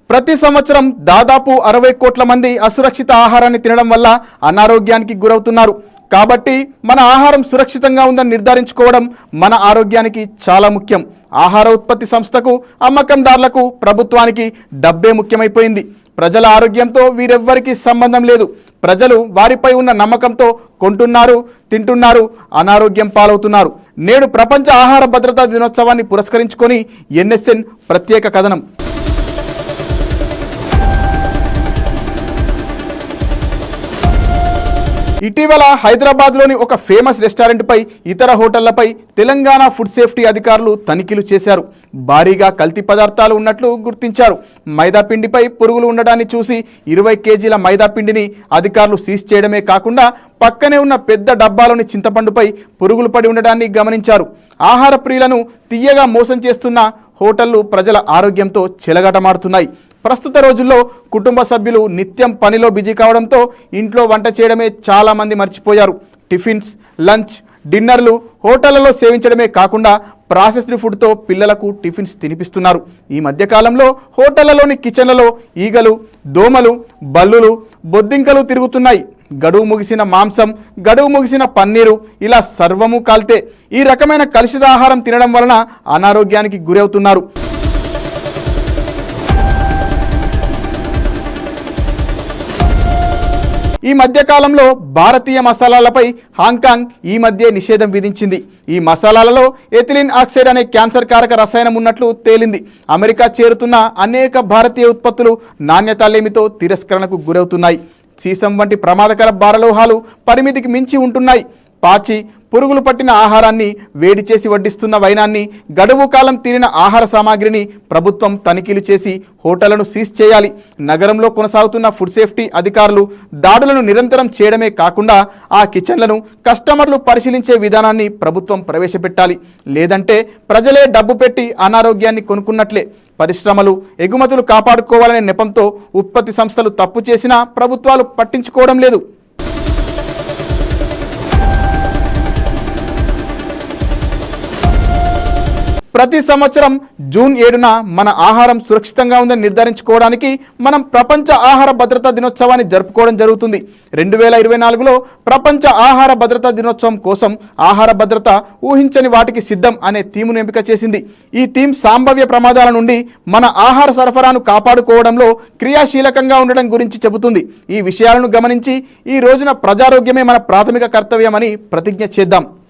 ప్రతి సంవత్సరం దాదాపు 60 కోట్ల మంది అసురక్షిత ఆహారాన్ని తినడం వల్ల అనారోగ్యానికి గురవుతున్నారు. కాబట్టి మన ఆహారం సురక్షితంగా ఉందని నిర్ధారించుకోవడం మన ఆరోగ్యానికి చాలా ముఖ్యం. ఆహార ఉత్పత్తి సంస్థకు, అమ్మకందారులకు, ప్రభుత్వానికి డబ్బే ముఖ్యమైపోయింది. ప్రజల ఆరోగ్యంతో వీరెవ్వరికీ సంబంధం లేదు. ప్రజలు వారిపై ఉన్న నమ్మకంతో కొంటున్నారు, తింటున్నారు, అనారోగ్యం పాలవుతున్నారు. నేడు ప్రపంచ ఆహార భద్రతా దినోత్సవాన్ని పురస్కరించుకొని NSN ప్రత్యేక కథనం. ఇటీవల హైదరాబాద్లోని ఒక ఫేమస్ రెస్టారెంట్పై, ఇతర హోటళ్లపై తెలంగాణ ఫుడ్ సేఫ్టీ అధికారులు తనిఖీలు చేశారు. భారీగా కల్తీ పదార్థాలు ఉన్నట్లు గుర్తించారు. మైదాపిండిపై పురుగులు ఉండడాన్ని చూసి 20 కేజీల మైదాపిండిని అధికారులు సీజ్ చేయడమే కాకుండా పక్కనే ఉన్న పెద్ద డబ్బాలోని చింతపండుపై పురుగులు పడి ఉండడాన్ని గమనించారు. ఆహార ప్రియులను తీయగా మోసం చేస్తున్న హోటళ్లు ప్రజల ఆరోగ్యంతో చెలగాటమాడుతున్నాయి. ప్రస్తుత రోజుల్లో కుటుంబ సభ్యులు నిత్యం పనిలో బిజీ కావడంతో ఇంట్లో వంట చేయడమే చాలామంది మర్చిపోయారు. టిఫిన్స్, లంచ్, డిన్నర్లు హోటళ్లలో సేవించడమే కాకుండా ప్రాసెస్డ్ ఫుడ్తో పిల్లలకు టిఫిన్స్ తినిపిస్తున్నారు. ఈ మధ్యకాలంలో హోటళ్లలోని కిచెన్లలో ఈగలు, దోమలు, బల్లులు, బొద్దింకలు తిరుగుతున్నాయి. గడువు ముగిసిన మాంసం, గడువు ముగిసిన పన్నీరు, ఇలా సర్వము కాల్తే. ఈ రకమైన కలుషిత ఆహారం తినడం వలన అనారోగ్యానికి గురవుతున్నారు. ఈ మధ్యకాలంలో భారతీయ మసాలాలపై హాంకాంగ్ ఈ మధ్య నిషేధం విధించింది. ఈ మసాలాలలో ఎథిలిన్ ఆక్సైడ్ అనే క్యాన్సర్ కారక రసాయనం ఉన్నట్లు తేలింది. అమెరికా చేరుతున్న అనేక భారతీయ ఉత్పత్తులు నాణ్యత లేమితో తిరస్కరణకు గురవుతున్నాయి. సీసం వంటి ప్రమాదకర భారలోహాలు పరిమితికి మించి ఉంటున్నాయి. పాచి, పురుగులు పట్టిన ఆహారాన్ని, వేడి చేసి వడ్డిస్తున్న వైనాన్ని, గడువు కాలం తీరిన ఆహార సామాగ్రిని ప్రభుత్వం తనిఖీలు చేసి హోటళ్లను సీజ్ చేయాలి. నగరంలో కొనసాగుతున్న ఫుడ్ సేఫ్టీ అధికారులు దాడులను నిరంతరం చేయడమే కాకుండా ఆ కిచెన్లను కస్టమర్లు పరిశీలించే విధానాన్ని ప్రభుత్వం ప్రవేశపెట్టాలి. లేదంటే ప్రజలే డబ్బు పెట్టి అనారోగ్యాన్ని కొనుక్కున్నట్లే. పరిశ్రమలు, ఎగుమతులు కాపాడుకోవాలనే నెపంతో ఉత్పత్తి సంస్థలు తప్పు చేసినా ప్రభుత్వాలు పట్టించుకోవడం లేదు. ప్రతి సంవత్సరం జూన్ 7న మన ఆహారం సురక్షితంగా ఉందని నిర్ధారించుకోవడానికి మనం ప్రపంచ ఆహార భద్రతా దినోత్సవాన్ని జరుపుకోవడం జరుగుతుంది. 2024లో ప్రపంచ ఆహార భద్రతా దినోత్సవం కోసం ఆహార భద్రత ఊహించని వాటికి సిద్ధం అనే థీమును ఎంపిక చేసింది. ఈ థీమ్ సంభావ్య ప్రమాదాల నుండి మన ఆహార సరఫరాను కాపాడుకోవడంలో క్రియాశీలకంగా ఉండడం గురించి చెబుతుంది. ఈ విషయాలను గమనించి ఈ రోజున ప్రజారోగ్యమే మన ప్రాథమిక కర్తవ్యమని ప్రతిజ్ఞ చేద్దాం.